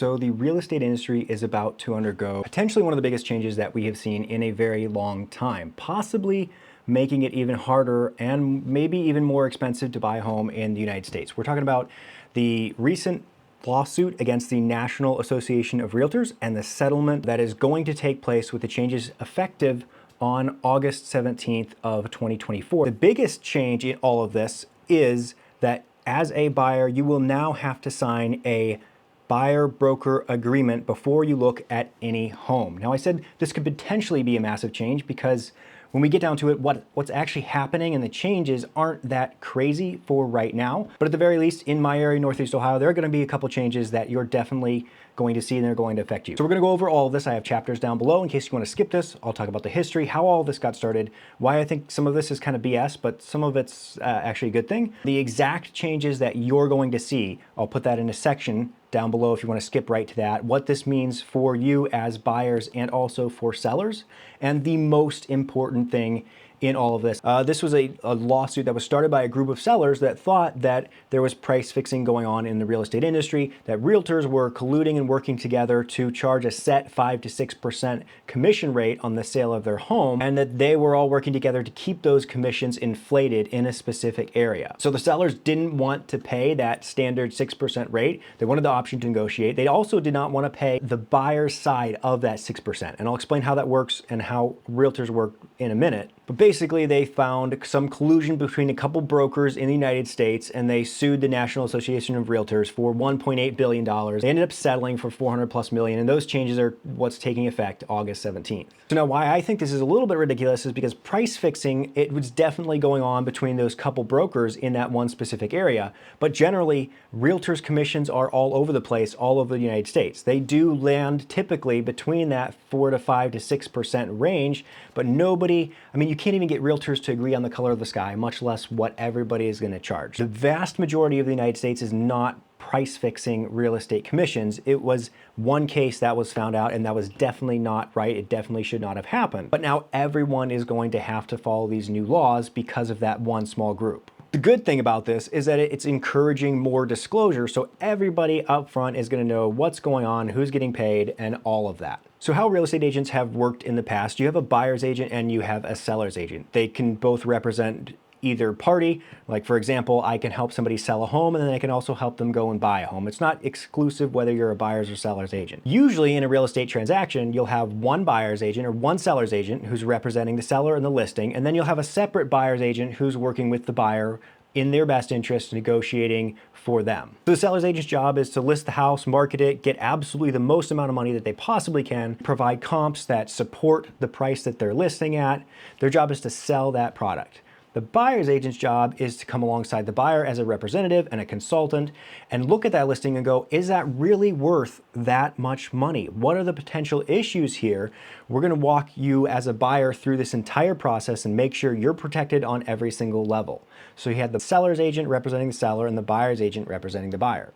So the real estate industry is about to undergo potentially one of the biggest changes that we have seen in a very long time, possibly making it even harder and maybe even more expensive to buy a home in the United States. We're talking about the recent lawsuit against the National Association of Realtors and the settlement that is going to take place with the changes effective on August 17th of 2024. The biggest change in all of this is that as a buyer, you will now have to sign a buyer-broker agreement before you look at any home. Now, I said this could potentially be a massive change because when we get down to it, what's actually happening and the changes aren't that crazy for right now. But at the very least, in my area, Northeast Ohio, there are going to be a couple changes that you're definitely going to see and they're going to affect you. So we're going to go over all of this. I have chapters down below in case you want to skip this. I'll talk about the history, how all of this got started, why I think some of this is kind of BS, but some of it's actually a good thing. The exact changes that you're going to see, I'll put that in a section down below if you want to skip right to that, what this means for you as buyers and also for sellers, and the most important thing in all of this. This was a lawsuit that was started by a group of sellers that thought that there was price fixing going on in the real estate industry, that realtors were colluding and working together to charge a set 5 to 6% commission rate on the sale of their home, and that they were all working together to keep those commissions inflated in a specific area. So the sellers didn't want to pay that standard 6% rate. They wanted the option to negotiate. They also did not want to pay the buyer's side of that 6%. And I'll explain how that works and how realtors work in a minute. But basically, they found some collusion between a couple brokers in the United States, and they sued the National Association of Realtors for $1.8 billion. They ended up settling for $400+ million, and those changes are what's taking effect August 17th. So now why I think this is a little bit ridiculous is because price fixing, it was definitely going on between those couple brokers in that one specific area. But generally, realtors' commissions are all over the place, all over the United States. They do land typically between that 4 to 5 to 6% range, but nobody, I mean, you can't even get realtors to agree on the color of the sky, much less what everybody is going to charge. The vast majority of the United States is not price fixing real estate commissions. It was one case that was found out, and that was definitely not right. It definitely should not have happened. But now everyone is going to have to follow these new laws because of that one small group. The good thing about this is that it's encouraging more disclosure, so everybody up front is going to know what's going on, who's getting paid, and all of that. So how real estate agents have worked in the past, you have a buyer's agent and you have a seller's agent. They can both represent either party. Like for example, I can help somebody sell a home and then I can also help them go and buy a home. It's not exclusive whether you're a buyer's or seller's agent. Usually in a real estate transaction, you'll have one buyer's agent or one seller's agent who's representing the seller in the listing, and then you'll have a separate buyer's agent who's working with the buyer in their best interest, negotiating for them. So the seller's agent's job is to list the house, market it, get absolutely the most amount of money that they possibly can, provide comps that support the price that they're listing at. Their job is to sell that product. The buyer's agent's job is to come alongside the buyer as a representative and a consultant and look at that listing and go, is that really worth that much money? What are the potential issues here? We're going to walk you as a buyer through this entire process and make sure you're protected on every single level. So you had the seller's agent representing the seller and the buyer's agent representing the buyer.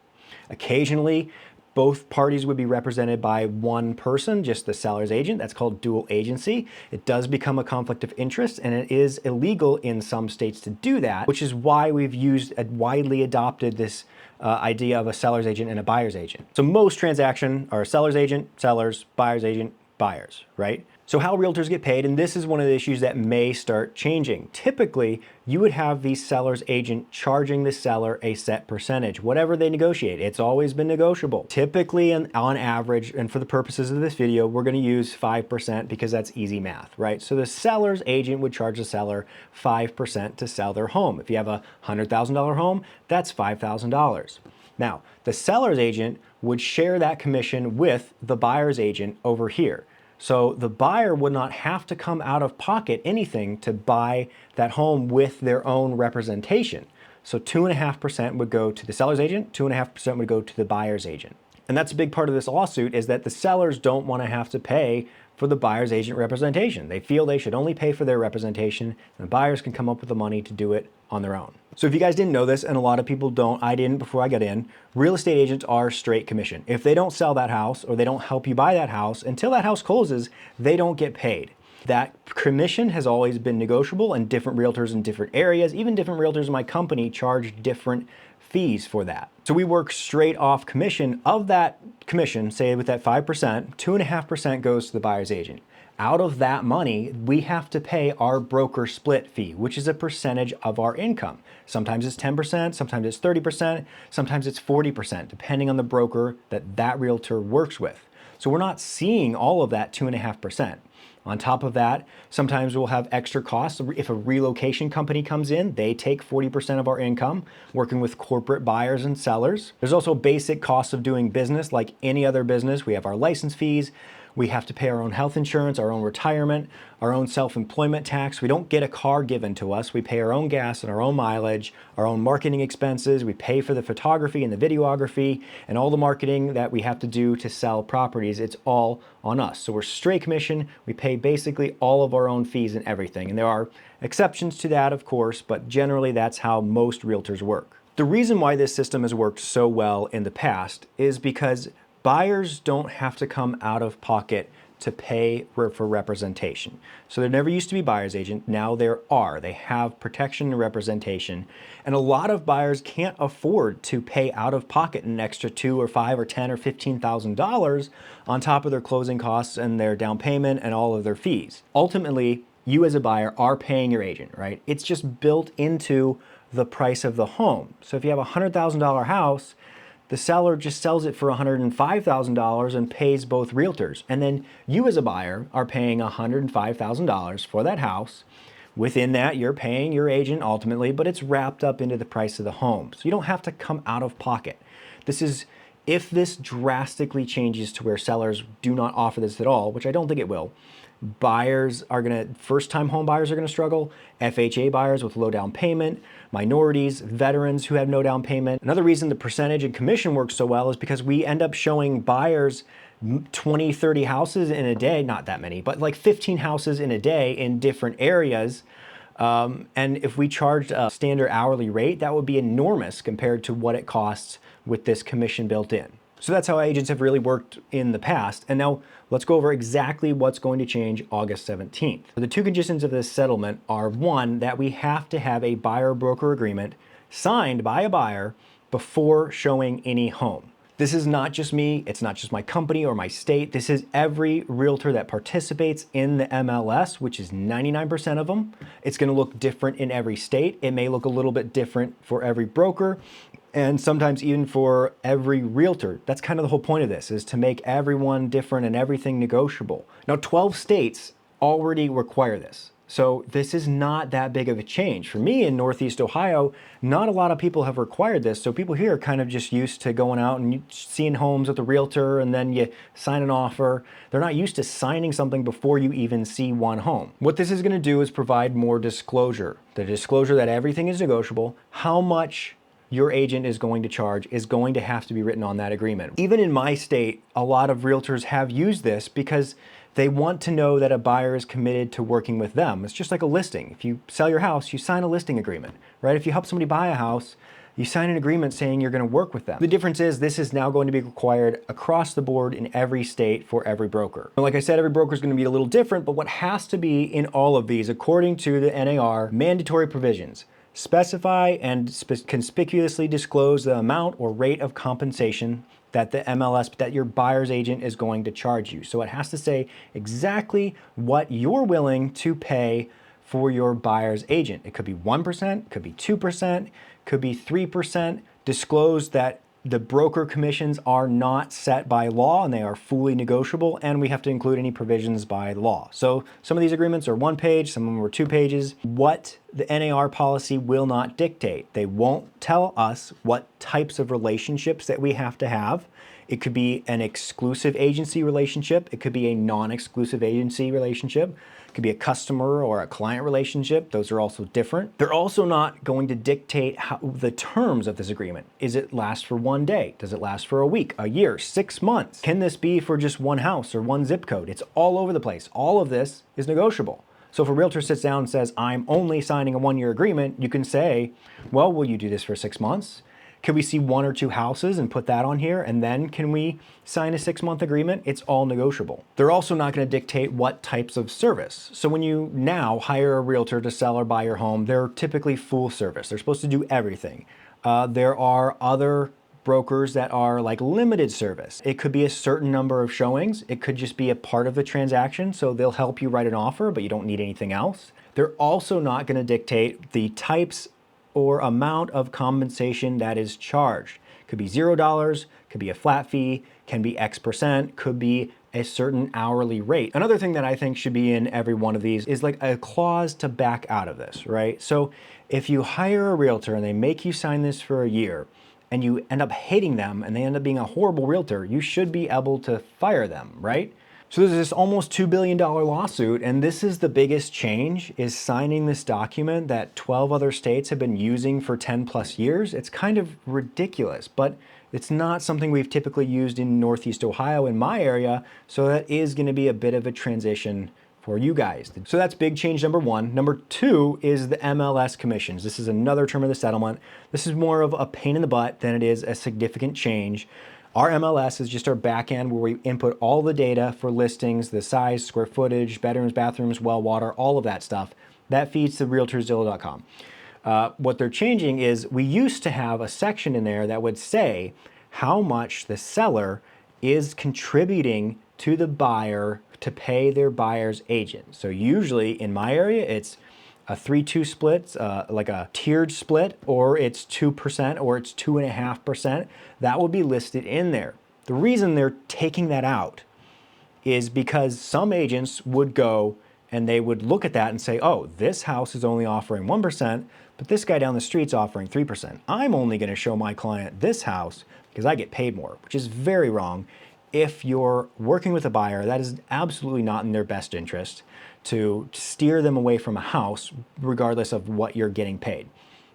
Occasionally, both parties would be represented by one person, just the seller's agent. That's called dual agency. It does become a conflict of interest, and it is illegal in some states to do that, which is why we've used and widely adopted this idea of a seller's agent and a buyer's agent. So most transactions are seller's agent, sellers, buyer's agent, buyers, right? So how realtors get paid, and this is one of the issues that may start changing. Typically, you would have the seller's agent charging the seller a set percentage, whatever they negotiate. It's always been negotiable. Typically, and on average, and for the purposes of this video, we're gonna use 5% because that's easy math, right? So the seller's agent would charge the seller 5% to sell their home. If you have a $100,000 home, that's $5,000. Now, the seller's agent would share that commission with the buyer's agent over here. So the buyer would not have to come out of pocket anything to buy that home with their own representation. So 2.5% would go to the seller's agent, 2.5% would go to the buyer's agent. And that's a big part of this lawsuit, is that the sellers don't want to have to pay for the buyer's agent representation. They feel they should only pay for their representation, and the buyers can come up with the money to do it on their own. So if you guys didn't know this, and a lot of people don't, I didn't before I got in, real estate agents are straight commission. If they don't sell that house or they don't help you buy that house, until that house closes, they don't get paid. That commission has always been negotiable, and different realtors in different areas, even different realtors in my company charge different fees for that. So we work straight off commission. Of that commission, say with that 5%, 2.5% goes to the buyer's agent. Out of that money, we have to pay our broker split fee, which is a percentage of our income. Sometimes it's 10%, sometimes it's 30%, sometimes it's 40%, depending on the broker that realtor works with. So we're not seeing all of that 2.5%. On top of that, sometimes we'll have extra costs. If a relocation company comes in, they take 40% of our income, working with corporate buyers and sellers. There's also basic costs of doing business like any other business. We have our license fees. We have to pay our own health insurance, our own retirement, our own self-employment tax. We don't get a car given to us. We pay our own gas and our own mileage, our own marketing expenses. We pay for the photography and the videography and all the marketing that we have to do to sell properties. It's all on us. So we're straight commission. We pay basically all of our own fees and everything. And there are exceptions to that, of course, but generally that's how most realtors work. The reason why this system has worked so well in the past is because buyers don't have to come out of pocket to pay for representation. So there never used to be buyer's agent. Now there are. They have protection and representation. And a lot of buyers can't afford to pay out of pocket an extra $2 or $5 or $10 or $15,000 on top of their closing costs and their down payment and all of their fees. Ultimately, you as a buyer are paying your agent, right? It's just built into the price of the home. So if you have a $100,000 house, the seller just sells it for $105,000 and pays both realtors. And then you as a buyer are paying $105,000 for that house. Within that, you're paying your agent ultimately, but it's wrapped up into the price of the home. So you don't have to come out of pocket. If this drastically changes to where sellers do not offer this at all, which I don't think it will, first-time home buyers are gonna struggle, FHA buyers with low down payment, minorities, veterans who have no down payment. Another reason the percentage and commission works so well is because we end up showing buyers 20, 30 houses in a day, not that many, but like 15 houses in a day in different areas. And if we charged a standard hourly rate, that would be enormous compared to what it costs with this commission built in. So that's how agents have really worked in the past. And now let's go over exactly what's going to change August 17th. The two conditions of this settlement are, one, that we have to have a buyer-broker agreement signed by a buyer before showing any home. This is not just me, it's not just my company or my state. This is every realtor that participates in the MLS, which is 99% of them. It's gonna look different in every state. It may look a little bit different for every broker, and sometimes even for every realtor. That's kind of the whole point of this, is to make everyone different and everything negotiable. Now, 12 states already require this. So this is not that big of a change. For me in Northeast Ohio, not a lot of people have required this. So people here are kind of just used to going out and seeing homes with a realtor and then you sign an offer. They're not used to signing something before you even see one home. What this is gonna do is provide more disclosure. The disclosure that everything is negotiable, how much your agent is going to charge is going to have to be written on that agreement. Even in my state, a lot of realtors have used this because they want to know that a buyer is committed to working with them. It's just like a listing. If you sell your house, you sign a listing agreement, right? If you help somebody buy a house, you sign an agreement saying you're gonna work with them. The difference is this is now going to be required across the board in every state for every broker. And like I said, every broker is gonna be a little different, but what has to be in all of these, according to the NAR, mandatory provisions: specify and conspicuously disclose the amount or rate of compensation that the MLS, that your buyer's agent is going to charge you. So it has to say exactly what you're willing to pay for your buyer's agent. It could be 1%, could be 2%, could be 3%. Disclose that the broker commissions are not set by law and they are fully negotiable, and we have to include any provisions by law. So some of these agreements are 1 page, some of them are 2 pages. What the NAR policy will not dictate. They won't tell us what types of relationships that we have to have. It could be an exclusive agency relationship. It could be a non-exclusive agency relationship. It could be a customer or a client relationship. Those are also different. They're also not going to dictate the terms of this agreement. Is it last for 1 day? Does it last for a week, a year, 6 months? Can this be for just one house or one zip code? It's all over the place. All of this is negotiable. So if a realtor sits down and says, I'm only signing a 1-year agreement, you can say, well, will you do this for 6 months? Can we see 1 or 2 houses and put that on here? And then can we sign a 6-month agreement? It's all negotiable. They're also not going to dictate what types of service. So when you now hire a realtor to sell or buy your home, they're typically full service. They're supposed to do everything. There are other brokers that are like limited service. It could be a certain number of showings. It could just be a part of the transaction. So they'll help you write an offer, but you don't need anything else. They're also not going to dictate the types or amount of compensation that is charged. Could be $0, could be a flat fee, can be X%, could be a certain hourly rate. Another thing that I think should be in every one of these is like a clause to back out of this, right? So if you hire a realtor and they make you sign this for a year and you end up hating them and they end up being a horrible realtor, you should be able to fire them, right? So there's this almost $2 billion lawsuit, and this is the biggest change, is signing this document that 12 other states have been using for 10 plus years. It's kind of ridiculous, but it's not something we've typically used in Northeast Ohio in my area, so that is going to be a bit of a transition for you guys. So that's big change number one. Number two is the MLS commissions. This is another term of the settlement. This is more of a pain in the butt than it is a significant change. Our MLS is just our back end where we input all the data for listings, the size, square footage, bedrooms, bathrooms, well water, all of that stuff. That feeds to realtorzillow.com. What they're changing is we used to have a section in there that would say how much the seller is contributing to the buyer to pay their buyer's agent. So usually in my area, it's a 3-2 split, like a tiered split, or it's 2%, or it's 2.5%. That will be listed in there. The reason they're taking that out is because some agents would go and they would look at that and say, oh, this house is only offering 1%, but this guy down the street's offering 3%. I'm only going to show my client this house because I get paid more, which is very wrong. If you're working with a buyer, that is absolutely not in their best interest to steer them away from a house regardless of what you're getting paid.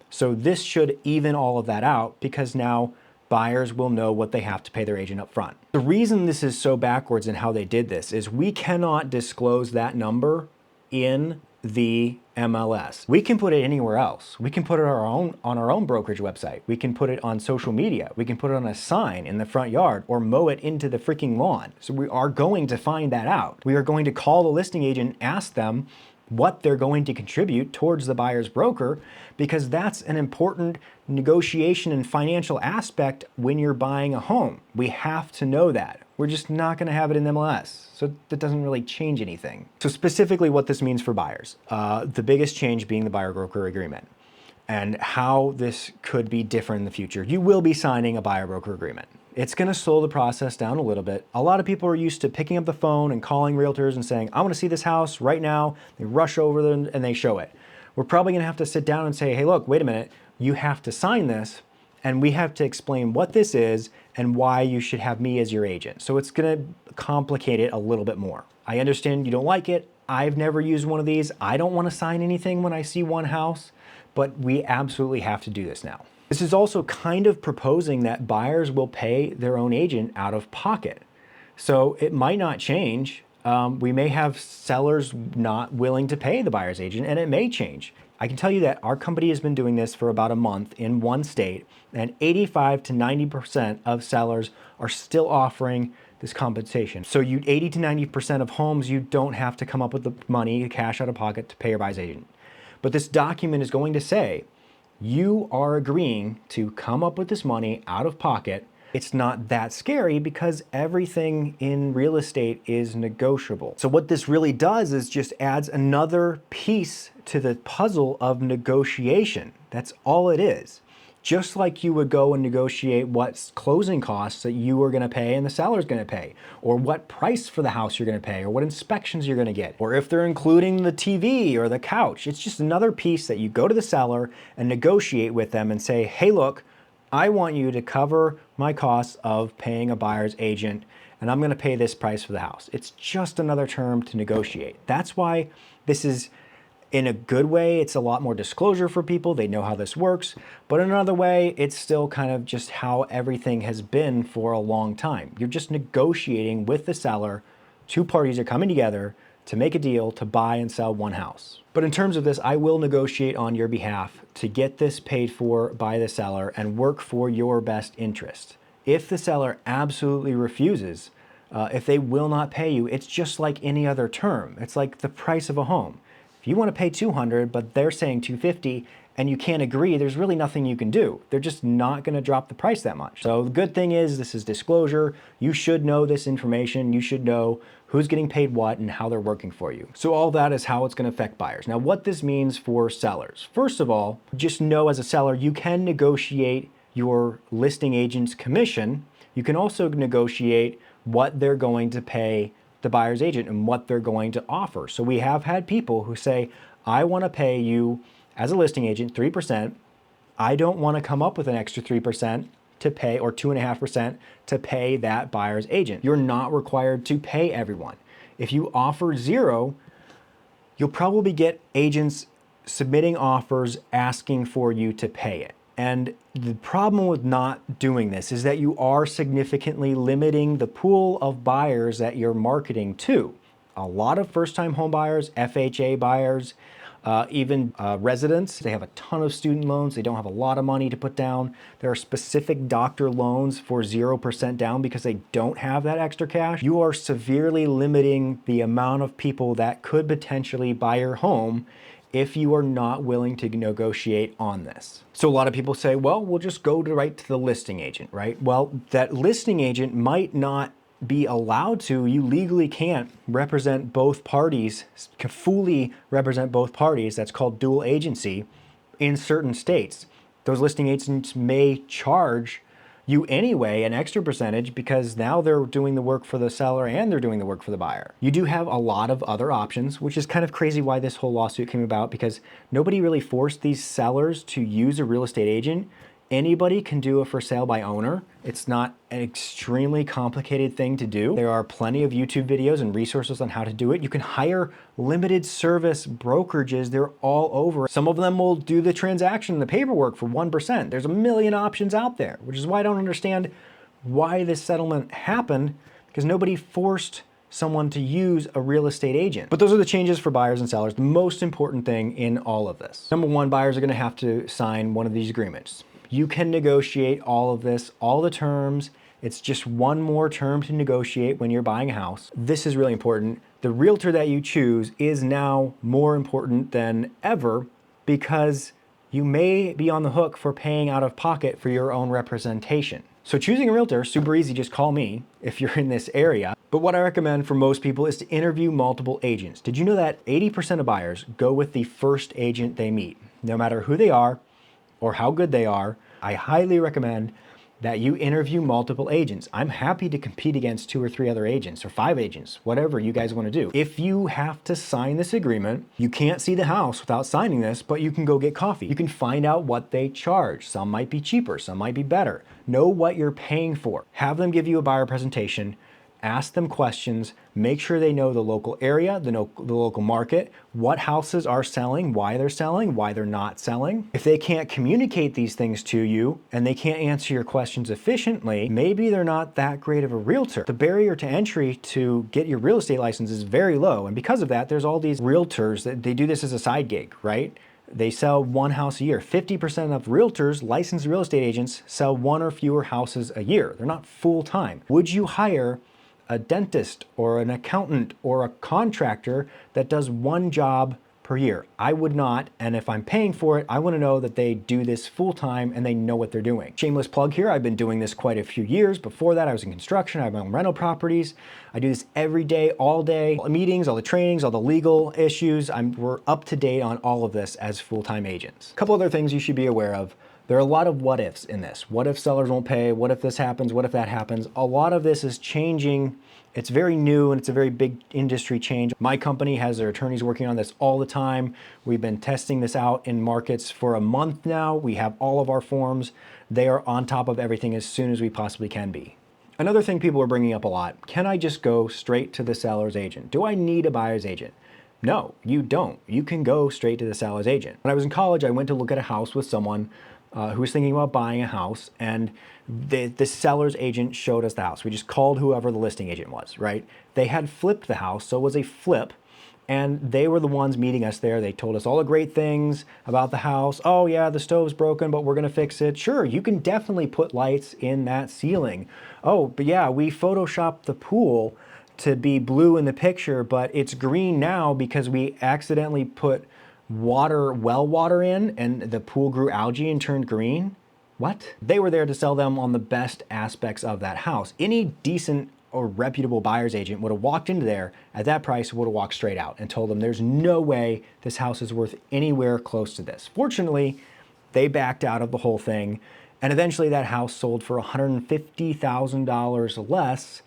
So this should even all of that out because now buyers will know what they have to pay their agent up front. The reason this is so backwards in how they did this is we cannot disclose that number in the MLS. We can put it anywhere else. We can put it on our own brokerage website. We can put it on social media. We can put it on a sign in the front yard or mow it into the freaking lawn. So we are going to find that out. We are going to call the listing agent, ask them what they're going to contribute towards the buyer's broker, because that's an important negotiation and financial aspect when you're buying a home. We have to know that. We're just not going to have it in MLS. So that doesn't really change anything. So specifically what this means for buyers, the biggest change being the buyer broker agreement and how this could be different in the future. You will be signing a buyer broker agreement. It's going to slow the process down a little bit. A lot of people are used to picking up the phone and calling realtors and saying, I want to see this house right now. They rush over there and they show it. We're probably going to have to sit down and say, hey, look, wait a minute. You have to sign this and we have to explain what this is and why you should have me as your agent. So it's going to complicate it a little bit more. I understand you don't like it. I've never used one of these. I don't want to sign anything when I see one house, but we absolutely have to do this now. This is also kind of proposing that buyers will pay their own agent out of pocket. So it might not change. We may have sellers not willing to pay the buyer's agent, and it may change. I can tell you that our company has been doing this for about a month in one state, and 85 to 90% of sellers are still offering this compensation. So 80 to 90% of homes, you don't have to come up with the money, cash out of pocket to pay your buyer's agent. But this document is going to say, you are agreeing to come up with this money out of pocket. It's not that scary because everything in real estate is negotiable. So what this really does is just adds another piece to the puzzle of negotiation. That's all it is. Just like you would go and negotiate what closing costs that you are going to pay and the seller's going to pay, or what price for the house you're going to pay, or what inspections you're going to get, or if they're including the TV or the couch. It's just another piece that you go to the seller and negotiate with them and say, hey, look, I want you to cover my costs of paying a buyer's agent, and I'm going to pay this price for the house. It's just another term to negotiate. That's why this is, in a good way, it's a lot more disclosure for people. They know how this works. But in another way, it's still kind of just how everything has been for a long time. You're just negotiating with the seller. Two parties are coming together to make a deal to buy and sell one house. But in terms of this, I will negotiate on your behalf to get this paid for by the seller and work for your best interest. If the seller absolutely refuses, if they will not pay you, it's just like any other term. It's like the price of a home. If you want to pay $200, but they're saying $250, and you can't agree, there's really nothing you can do. They're just not going to drop the price that much. So the good thing is this is disclosure. You should know this information. You should know who's getting paid what and how they're working for you. So all that is how it's going to affect buyers. Now, what this means for sellers. First of all, just know as a seller, you can negotiate your listing agent's commission. You can also negotiate what they're going to pay the buyer's agent and what they're going to offer. So we have had people who say, I want to pay you as a listing agent 3%. I don't want to come up with an extra 3% to pay, or 2.5% to pay that buyer's agent. You're not required to pay everyone. If you offer 0, you'll probably get agents submitting offers asking for you to pay it. And the problem with not doing this is that you are significantly limiting the pool of buyers that you're marketing to. A lot of first-time home buyers, FHA buyers, even residents, they have a ton of student loans. They don't have a lot of money to put down. There are specific doctor loans for 0% down because they don't have that extra cash. You are severely limiting the amount of people that could potentially buy your home if you are not willing to negotiate on this. So a lot of people say, well, we'll just go right to the listing agent, right? Well, that listing agent might not be allowed to. You legally can't represent both parties, can fully represent both parties. That's called dual agency in certain states. Those listing agents may charge you anyway an extra percentage because now they're doing the work for the seller and they're doing the work for the buyer. You do have a lot of other options, which is kind of crazy why this whole lawsuit came about, because nobody really forced these sellers to use a real estate agent. Anybody can do a for sale by owner. It's not an extremely complicated thing to do. There are plenty of YouTube videos and resources on how to do it. You can hire limited service brokerages. They're all over. Some of them will do the transaction, the paperwork for 1%. There's a million options out there, which is why I don't understand why this settlement happened, because nobody forced someone to use a real estate agent. But those are the changes for buyers and sellers. The most important thing in all of this. Number one, buyers are going to have to sign one of these agreements. You can negotiate all of this, all the terms. It's just one more term to negotiate when you're buying a house. This is really important. The realtor that you choose is now more important than ever because you may be on the hook for paying out of pocket for your own representation. So choosing a realtor, super easy, just call me if you're in this area. But what I recommend for most people is to interview multiple agents. Did you know that 80% of buyers go with the first agent they meet, no matter who they are or how good they are? I highly recommend that you interview multiple agents. I'm happy to compete against 2 or 3 other agents or 5 agents, whatever you guys want to do. If you have to sign this agreement, you can't see the house without signing this, but you can go get coffee. You can find out what they charge. Some might be cheaper, some might be better. Know what you're paying for. Have them give you a buyer presentation. Ask them questions, make sure they know the local area, the local market, what houses are selling, why they're not selling. If they can't communicate these things to you and they can't answer your questions efficiently, maybe they're not that great of a realtor. The barrier to entry to get your real estate license is very low. And because of that, there's all these realtors that they do this as a side gig, right? They sell one house a year. 50% of realtors, licensed real estate agents, sell 1 or fewer houses a year. They're not full-time. Would you hire a dentist or an accountant or a contractor that does one job per year? I would not, and if I'm paying for it, I want to know that they do this full time and they know what they're doing. Shameless plug here, I've been doing this quite a few years. Before that, I was in construction, I have my own rental properties. I do this every day, all day, all the meetings, all the trainings, all the legal issues. We're up to date on all of this as full-time agents. A couple other things you should be aware of. There are a lot of what ifs in this. What if sellers won't pay? What if this happens? What if that happens? A lot of this is changing. It's very new and it's a very big industry change. My company has their attorneys working on this all the time. We've been testing this out in markets for a month now. We have all of our forms. They are on top of everything as soon as we possibly can be. Another thing people are bringing up a lot, can I just go straight to the seller's agent? Do I need a buyer's agent? No, you don't. You can go straight to the seller's agent. When I was in college, I went to look at a house with someone who was thinking about buying a house, and the seller's agent showed us the house. We just called whoever the listing agent was, right? They had flipped the house, so it was a flip, and they were the ones meeting us there. They told us all the great things about the house. Oh yeah, the stove's broken, but we're gonna fix it. Sure, you can definitely put lights in that ceiling. Oh, but yeah, we photoshopped the pool to be blue in the picture, but it's green now because we accidentally put well water in and the pool grew algae and turned green? What? They were there to sell them on the best aspects of that house. Any decent or reputable buyer's agent would have walked into there at that price, would have walked straight out and told them there's no way this house is worth anywhere close to this. Fortunately, they backed out of the whole thing, and eventually that house sold for $150,000 less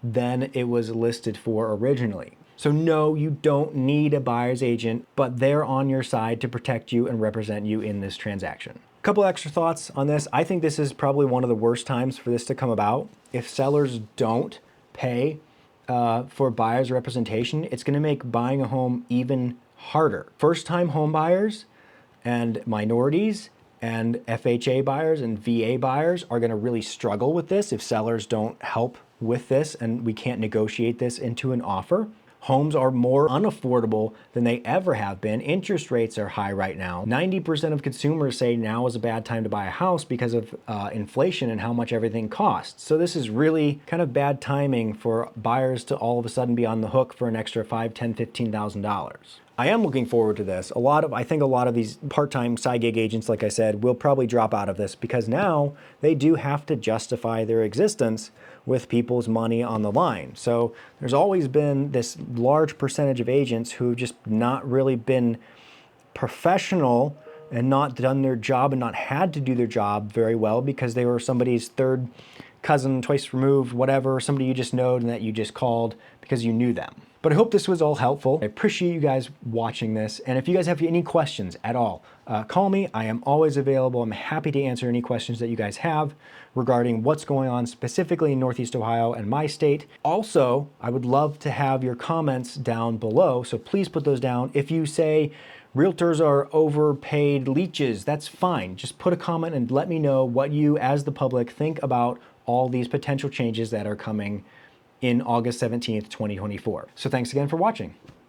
than it was listed for originally. So no, you don't need a buyer's agent, but they're on your side to protect you and represent you in this transaction. A couple extra thoughts on this. I think this is probably one of the worst times for this to come about. If sellers don't pay for buyer's representation, it's going to make buying a home even harder. First-time home buyers and minorities and FHA buyers and VA buyers are going to really struggle with this if sellers don't help with this and we can't negotiate this into an offer. Homes are more unaffordable than they ever have been. Interest rates are high right now. 90% of consumers say now is a bad time to buy a house because of inflation and how much everything costs. So this is really kind of bad timing for buyers to all of a sudden be on the hook for an extra $5,000, $10,000, $15,000. I am looking forward to this. I think a lot of these part-time side gig agents, like I said, will probably drop out of this because now they do have to justify their existence with people's money on the line. So there's always been this large percentage of agents who've just not really been professional and not done their job and not had to do their job very well because they were somebody's third cousin, twice removed, whatever, somebody you just know and that you just called because you knew them. But I hope this was all helpful. I appreciate you guys watching this. And if you guys have any questions at all, call me. I am always available. I'm happy to answer any questions that you guys have regarding what's going on specifically in Northeast Ohio and my state. Also, I would love to have your comments down below. So please put those down. If you say realtors are overpaid leeches, that's fine. Just put a comment and let me know what you as the public think about all these potential changes that are coming in August 17th, 2024. So thanks again for watching.